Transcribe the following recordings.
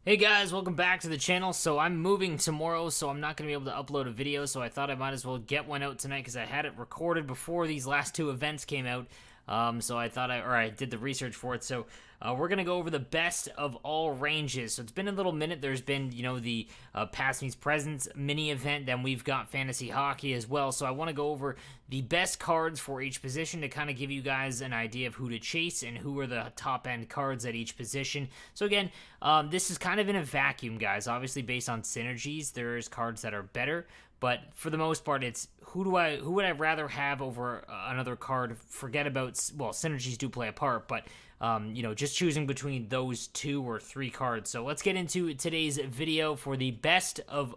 Hey guys, welcome back to the channel. So I'm moving tomorrow, so I'm not going to be able to upload a video, so I thought I might as well get one out tonight because I had it recorded before these last two events came out. So I thought I did the research for it. So we're going to go over the best of all ranges. So it's been a little minute. There's been, the Past Meets Presents mini event. Then we've got Fantasy Hockey as well. So I want to go over the best cards for each position to kind of give you guys an idea of who to chase and who are the top end cards at each position. So again, this is kind of in a vacuum, guys. Obviously based on synergies, there's cards that are better. But for the most part, it's who would I rather have over another card? Forget about, well, synergies do play a part, but just choosing between those two or three cards. So let's get into today's video for the best of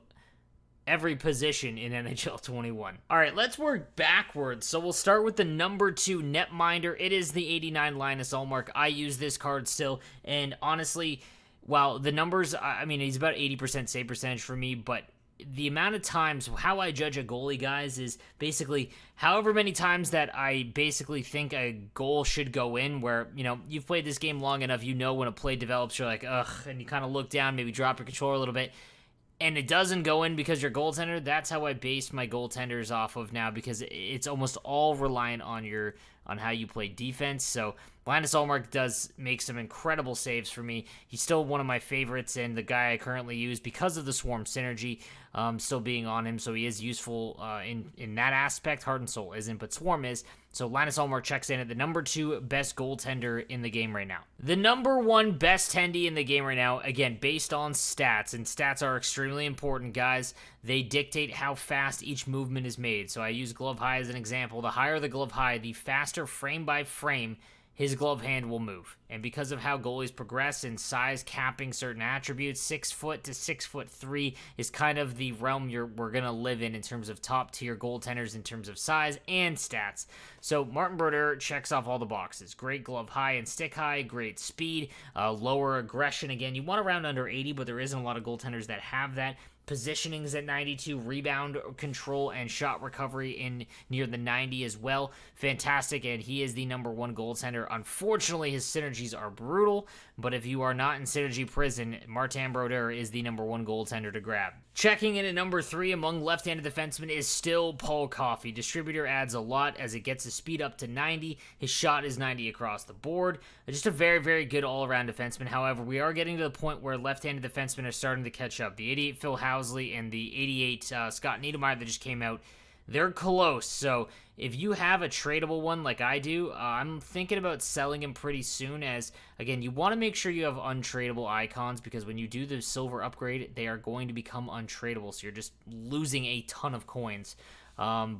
every position in NHL 21. All right, let's work backwards. So we'll start with the number 2 netminder. It is the 89 LINUS ULLMARK. I use this card still, and honestly, while the numbers, I mean, he's about 80% save percentage for me, but the amount of times, how I judge a goalie, guys, is basically however many times that I basically think a goal should go in, where, you've played this game long enough, when a play develops, you're like, ugh, and you kind of look down, maybe drop your controller a little bit, and it doesn't go in because you're goaltender. That's how I base my goaltenders off of now, because it's almost all reliant on how you play defense. So LINUS ULLMARK does make some incredible saves for me. He's still one of my favorites and the guy I currently use because of the Swarm synergy still being on him. So he is useful in that aspect. Heart and Soul isn't, but Swarm is. So LINUS ULLMARK checks in at the number 2 best goaltender in the game right now. The number 1 best tendy in the game right now, again, based on stats, and stats are extremely important, guys. They dictate how fast each movement is made. So I use glove high as an example. The higher the glove high, the faster frame by frame his glove hand will move. And because of how goalies progress in size capping certain attributes, 6 foot to 6'3" is kind of the realm we're going to live in terms of top tier goaltenders in terms of size and stats. So Martin Brodeur checks off all the boxes. Great glove high and stick high, great speed, lower aggression. Again, you want around under 80, but there isn't a lot of goaltenders that have that. Positioning's at 92, rebound control and shot recovery in near the 90 as well. Fantastic, and he is the number 1 goaltender. Unfortunately, his synergies are brutal, but if you are not in synergy prison, Martin Brodeur is the number 1 goaltender to grab. Checking in at number 3 among left-handed defensemen is still Paul Coffey. Distributor adds a lot as it gets his speed up to 90. His shot is 90 across the board. Just a very, very good all-around defenseman. However, we are getting to the point where left-handed defensemen are starting to catch up. The 88 Phil Housley and the 88 Scott Niedermayer that just came out, they're close. So if you have a tradable one like I do, I'm thinking about selling him pretty soon, as, again, you want to make sure you have untradeable icons, because when you do the silver upgrade, they are going to become untradeable, so you're just losing a ton of coins. Paul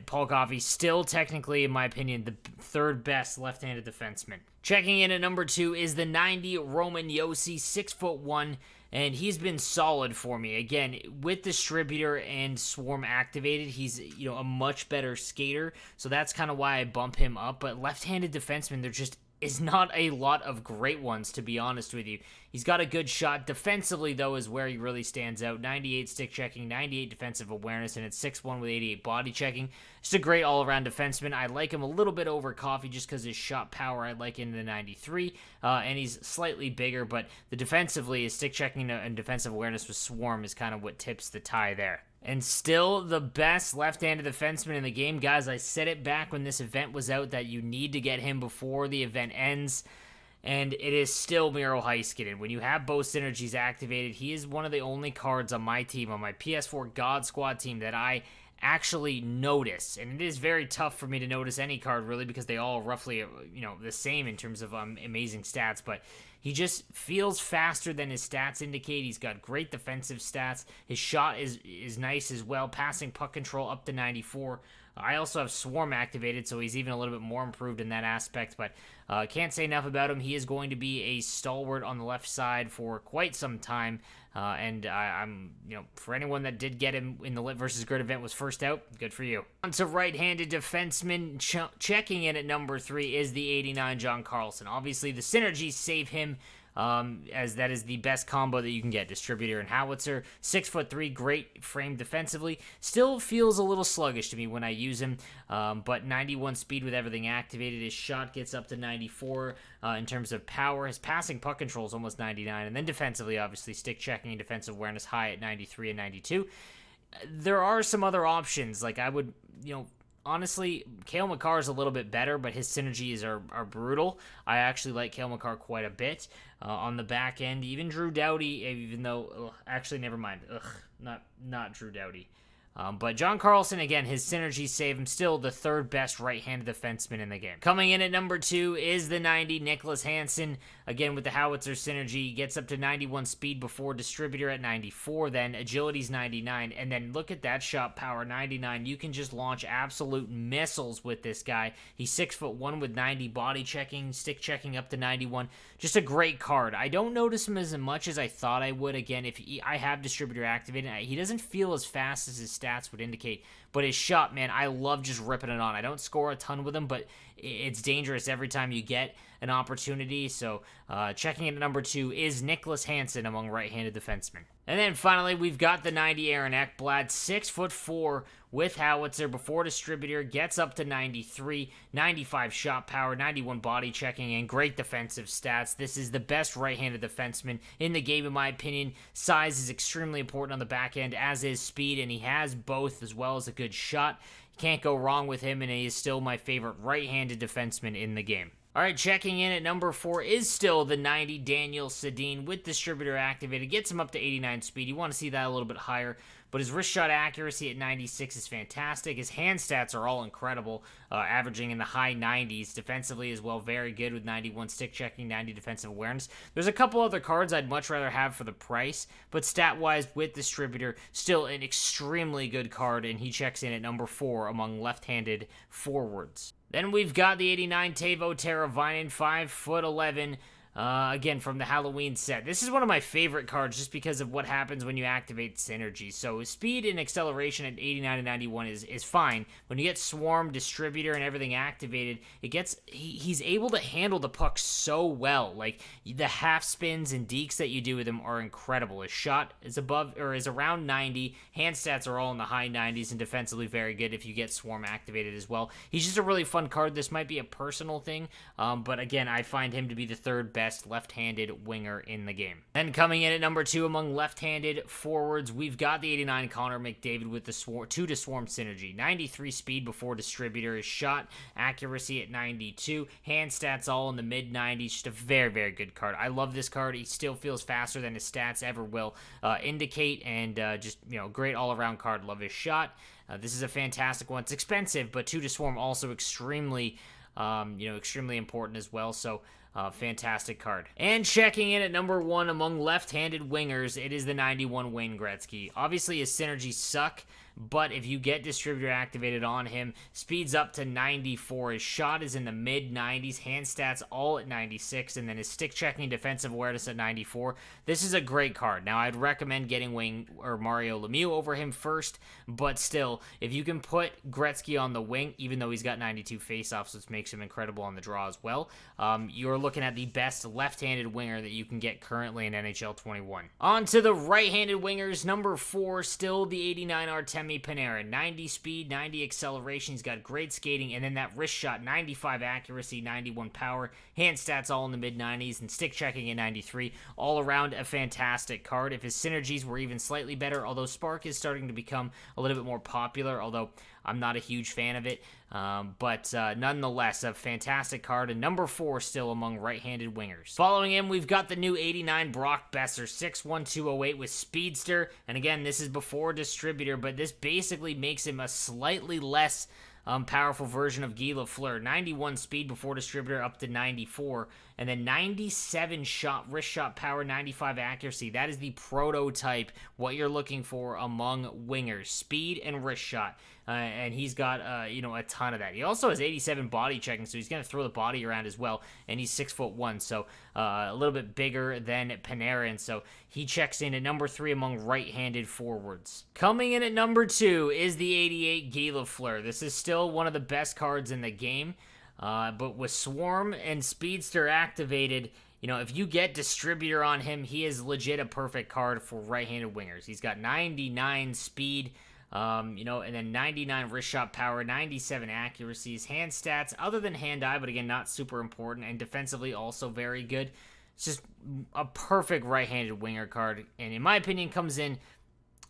Coffey still technically, in my opinion, the 3rd best left-handed defenseman. Checking in at number 2 is the 90 Roman Josi, 6'1", and he's been solid for me. Again, with Distributor and Swarm activated, he's, a much better skater, so that's kind of why I bump him up. But left-handed defensemen, there just is not a lot of great ones, to be honest with you. He's got a good shot. Defensively, though, is where he really stands out. 98 stick checking, 98 defensive awareness, and it's 6'1" with 88 body checking. Just a great all-around defenseman. I like him a little bit over Coffey just because his shot power, I like in the 93, and he's slightly bigger, but the defensively, his stick checking and defensive awareness with Swarm is kind of what tips the tie there. And still the best left-handed defenseman in the game. Guys, I said it back when this event was out that you need to get him before the event ends. And it is still MIRO HEISKANEN. When you have both synergies activated, he is one of the only cards on my team, on my PS4 God Squad team, that I actually notice. And it is very tough for me to notice any card, really, because they all roughly, the same in terms of amazing stats. But he just feels faster than his stats indicate. He's got great defensive stats. His shot is nice as well. Passing puck control up to 94. I also have Swarm activated, so he's even a little bit more improved in that aspect, but can't say enough about him. He is going to be a stalwart on the left side for quite some time, and I'm, for anyone that did get him in the Lit versus Grit event was first out, good for you. On to right-handed defenseman, checking in at number 3 is the 89 John Carlson. Obviously, the synergies save him as that is the best combo that you can get. Distributor and howitzer. 6'3", great frame defensively. Still feels a little sluggish to me when I use him, but 91 speed with everything activated. His shot gets up to 94 in terms of power. His passing puck control is almost 99, and then defensively, obviously, stick checking and defensive awareness high at 93 and 92. There are some other options. Like, I would, honestly, Cale Makar is a little bit better, but his synergies are brutal. I actually like Cale Makar quite a bit. On the back end, even Drew Doughty, even though, actually, never mind. Not Drew Doughty. But John Carlson, again, his synergies save him. Still the third best right-handed defenseman in the game. Coming in at number 2 is the 90, NIKLAS HANSSON. Again, with the howitzer synergy, gets up to 91 speed before distributor at 94, then agility's 99, and then look at that shot power, 99. You can just launch absolute missiles with this guy. He's 6'1" with 90 body checking, stick checking up to 91. Just a great card. I don't notice him as much as I thought I would. Again, if I have distributor activated, he doesn't feel as fast as his stats would indicate, but his shot, man, I love just ripping it on. I don't score a ton with him, but it's dangerous every time you get an opportunity. So checking in at number 2 is NIKLAS HANSSON among right-handed defensemen. And then finally, we've got the 90 Aaron Ekblad, 6'4" with howitzer before distributor, gets up to 93, 95 shot power, 91 body checking, and great defensive stats. This is the best right-handed defenseman in the game, in my opinion. Size is extremely important on the back end, as is speed, and he has both as well as a good shot. Can't go wrong with him, and he is still my favorite right-handed defenseman in the game. All right, checking in at number 4 is still the 90 Daniel Sedin with distributor activated. Gets him up to 89 speed. You want to see that a little bit higher, but his wrist shot accuracy at 96 is fantastic. His hand stats are all incredible, averaging in the high 90s. Defensively as well, very good with 91 stick checking, 90 defensive awareness. There's a couple other cards I'd much rather have for the price, but stat-wise with distributor, still an extremely good card, and he checks in at number 4 among left-handed forwards. Then we've got the 89 TEUVO TERAVAINEN, 5'11", again, from the Halloween set. This is one of my favorite cards just because of what happens when you activate synergy. So speed and acceleration at 89 and 91 is fine. When you get swarm, distributor, and everything activated, he's able to handle the puck so well. Like, the half spins and dekes that you do with him are incredible. His shot is around 90. Hand stats are all in the high 90s, and defensively very good if you get swarm activated as well. He's just a really fun card. This might be a personal thing, but again, I find him to be the third best left-handed winger in the game. Then coming in at number 2 among left-handed forwards, we've got the 89 Connor McDavid with the 2 to swarm synergy. 93 speed before distributor. His shot accuracy at 92. Hand stats all in the mid-90s. Just a very, very good card. I love this card. He still feels faster than his stats ever will indicate, and just, great all-around card. Love his shot. This is a fantastic one. It's expensive, but 2 to swarm also extremely important as well. So fantastic card. And checking in at number 1 among left-handed wingers, it is the 91 Wayne Gretzky. Obviously, his synergies suck, but if you get distributor activated on him, speeds up to 94. His shot is in the mid-90s, hand stats all at 96, and then his stick checking defensive awareness at 94. This is a great card. Now, I'd recommend getting Wayne or Mario Lemieux over him first, but still, if you can put Gretzky on the wing, even though he's got 92 faceoffs, which makes him incredible on the draw as well, you're looking at the best left-handed winger that you can get currently in NHL 21. On to the right-handed wingers, number 4, still the 89 Artemi Panarin. 90 speed, 90 acceleration. He's got great skating, and then that wrist shot, 95 accuracy, 91 power. Hand stats all in the mid-90s, and stick checking at 93. All around a fantastic card. If his synergies were even slightly better, although Spark is starting to become a little bit more popular, although I'm not a huge fan of it. But nonetheless, a fantastic card, and number 4 still among right-handed wingers. Following him, we've got the new 89 Brock Boeser, 6'1", 208 with speedster, and again, this is before distributor, but this basically makes him a slightly less powerful version of Guy Lafleur. 91 speed before distributor up to 94, and then 97 wrist shot power, 95 accuracy. That is the prototype, what you're looking for among wingers, speed and wrist shot. And he's got, a ton of that. He also has 87 body checking, so he's going to throw the body around as well. And he's 6'1", so a little bit bigger than Panarin. So he checks in at number 3 among right-handed forwards. Coming in at number 2 is the 88 Guy Lafleur. This is still one of the best cards in the game. But with Swarm and Speedster activated, You know, if you get Distributor on him, he is legit a perfect card for right-handed wingers. He's got 99 speed, you know, and then 99 wrist shot power, 97 accuracy. His hand stats, other than hand-eye, but again, not super important, and defensively also very good. It's just a perfect right-handed winger card, and in my opinion, comes in,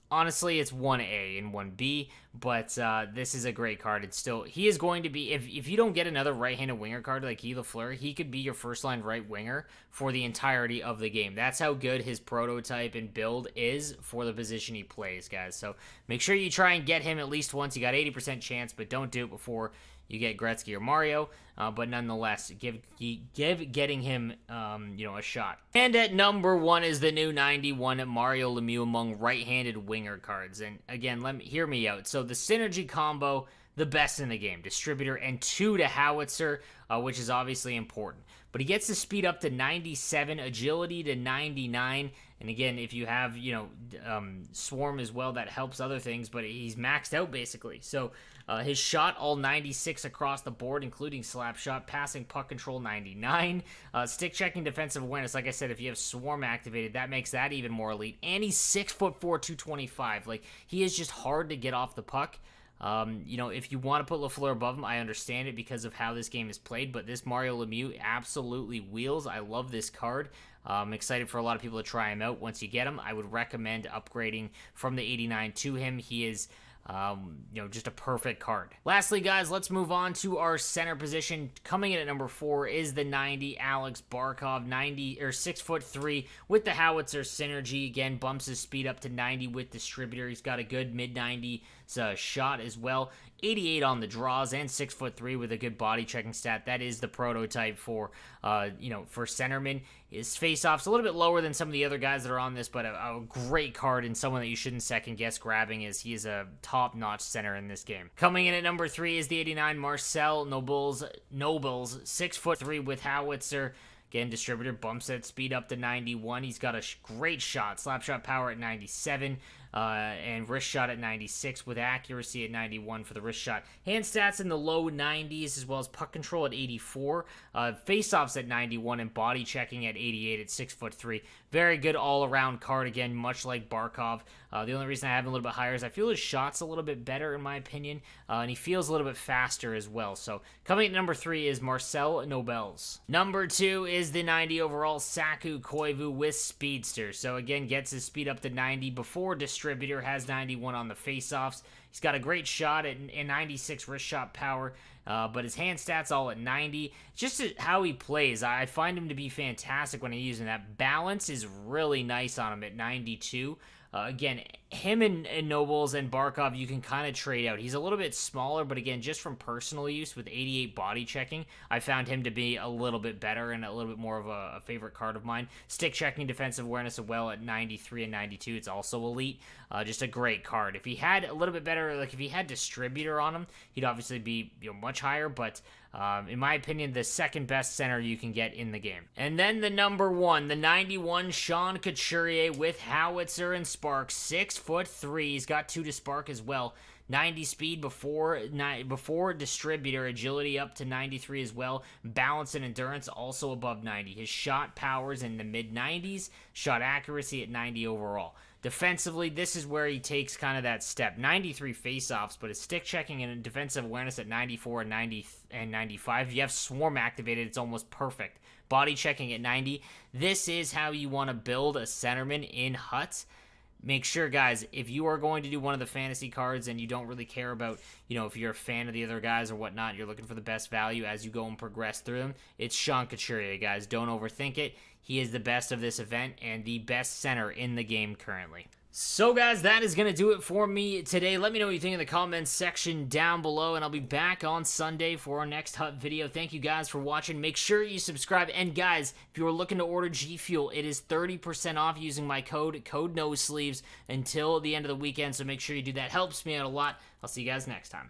honestly, it's 1A and 1B, but this is a great card. It's still, he is going to be, if you don't get another right-handed winger card like LaFleur, he could be your first-line right winger for the entirety of the game. That's how good his prototype and build is for the position he plays, guys. So make sure you try and get him at least once. You got 80% chance, but don't do it before you get Gretzky or Mario, but nonetheless, give getting him, you know, a shot. And at number 1 is the new 91 Mario Lemieux among right-handed winger cards. And again, hear me out. So the synergy combo, the best in the game. Distributor and 2 to howitzer, which is obviously important. But he gets the speed up to 97, agility to 99. And again, if you have, you know, swarm as well, that helps other things, but he's maxed out basically. So his shot, all 96 across the board, including slap shot, passing, puck control, 99. Stick checking, defensive awareness. Like I said, if you have swarm activated, that makes that even more elite. And he's 6'4", 225. Like, he is just hard to get off the puck. You know, if you want to put LaFleur above him, I understand it because of how this game is played, but this Mario Lemieux absolutely wheels. I love this card. I'm excited for a lot of people to try him out once you get him. I would recommend upgrading from the 89 to him. He is, you know, just a perfect card. Lastly, guys, let's move on to our center position. Coming in at number 4 is the 90 Alex Barkov, 6'3" with the howitzer synergy. Again, bumps his speed up to 90 with distributor. He's got a good mid-90s shot as well. 88 on the draws and 6'3" with a good body checking stat. That is the prototype for, you know, for centerman. His face-off's a little bit lower than some of the other guys that are on this, but a great card and someone that you shouldn't second-guess grabbing, as he is a top-notch center in this game. Coming in at number 3 is the 89 Marcel Noeubels, 6'3" with howitzer. Again, distributor bumps that speed up to 91. He's got a great shot. Slap shot power at 97. And wrist shot at 96 with accuracy at 91 for the wrist shot. Hand stats in the low 90s, as well as puck control at 84. Face-offs at 91 and body checking at 88 at 6'3". Very good all-around card, again, much like Barkov. The only reason I have him a little bit higher is I feel his shot's a little bit better, in my opinion, and he feels a little bit faster as well. So coming at number 3 is Marcel Noeubels. Number 2 is the 90 overall Saku Koivu with Speedster. So again, gets his speed up to 90 before distributor, has 91 on the face-offs. He's got a great shot at 96 wrist shot power, but his hand stats all at 90. Just how he plays, I find him to be fantastic when he's using that. Balance is really nice on him at 92. Again, him and Noeubels and Barkov, you can kind of trade out. He's a little bit smaller, but again, just from personal use with 88 body checking, I found him to be a little bit better and a little bit more of a favorite card of mine. Stick checking, defensive awareness as well at 93 and 92. It's also elite. Just a great card. If he had a little bit better, like if he had distributor on him, he'd obviously be, you know, much higher, but in my opinion, the second best center you can get in the game. And then the number 1, the 91 Sean Couturier with howitzer and spark, 6'3". He's got 2 to spark as well. 90 speed before distributor, agility up to 93 as well. Balance and endurance also above 90. His shot powers in the mid-90s, shot accuracy at 90 overall. Defensively, this is where he takes kind of that step. 93 face-offs, but his stick checking and defensive awareness at 94 and 90 and 95. If you have swarm activated, it's almost perfect. Body checking at 90. This is how you want to build a centerman in HUTs. Make sure, guys, if you are going to do one of the fantasy cards and you don't really care about, you know, if you're a fan of the other guys or whatnot, you're looking for the best value as you go and progress through them, it's Sean Couturier, guys. Don't overthink it. He is the best of this event and the best center in the game currently. So, guys, that is going to do it for me today. Let me know what you think in the comments section down below, and I'll be back on Sunday for our next HUT video. Thank you, guys, for watching. Make sure you subscribe. And, guys, if you are looking to order G Fuel, it is 30% off using my code NOSLEEVES until the end of the weekend, so make sure you do that. Helps me out a lot. I'll see you guys next time.